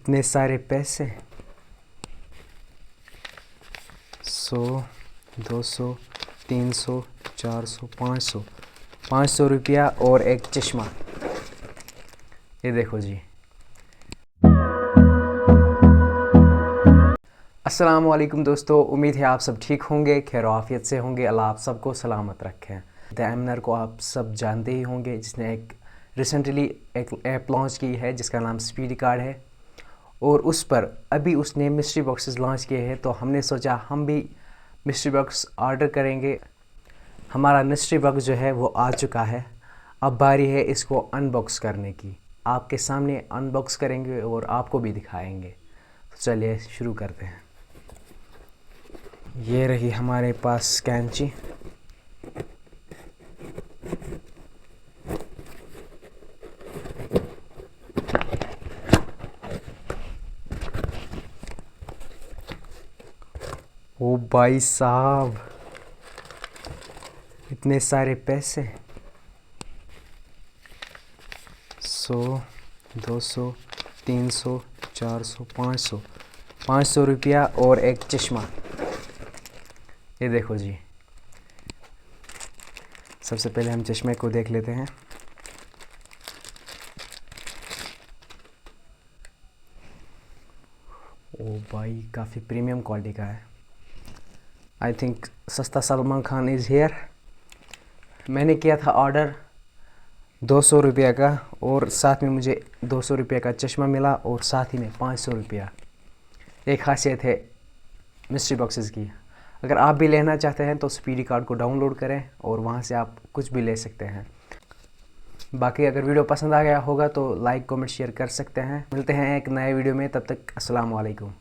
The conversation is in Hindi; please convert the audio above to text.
इतने सारे पैसे, 100, 200, 300, 400, 500, 500 रुपया और एक चश्मा। ये देखो जी। अस्सलाम वालेकुम दोस्तों, उम्मीद है आप सब ठीक होंगे, खैर आफियत से होंगे। अल्लाह आप सबको सलामत रखें। एमनर को आप सब जानते ही होंगे, जिसने एक रिसेंटली एक ऐप लॉन्च की है जिसका नाम स्पीडी कार्ड है, और उस पर अभी उसने मिस्ट्री बॉक्सेस लॉन्च किए हैं। तो हमने सोचा हम भी मिस्ट्री बॉक्स ऑर्डर करेंगे। हमारा मिस्ट्री बॉक्स जो है वो आ चुका है, अब बारी है इसको अनबॉक्स करने की। आपके सामने अनबॉक्स करेंगे और आपको भी दिखाएंगे। तो चलिए शुरू करते हैं। ये रही हमारे पास कैंची, ओ भाई साहब, इतने सारे पैसे, 100, 200, 300, 400, 500, 500 रुपया और एक चश्मा। ये देखो जी। सबसे पहले हम चश्मे को देख लेते हैं। ओ भाई, काफ़ी प्रीमियम क्वालिटी का है। आई थिंक सस्ता सलमान खान इज़ हेयर। मैंने किया था ऑर्डर 200 रुपये का, और साथ में मुझे 200 रुपये का चश्मा मिला, और साथ ही में 500 रुपया। एक खासियत है मिस्ट्री बॉक्सेस की। अगर आप भी लेना चाहते हैं तो स्पीडी कार्ड को डाउनलोड करें और वहां से आप कुछ भी ले सकते हैं। बाकी अगर वीडियो पसंद आ गया होगा तो लाइक कमेंट शेयर कर सकते हैं। मिलते हैं एक नए वीडियो में, तब तक अस्सलाम वालेकुम।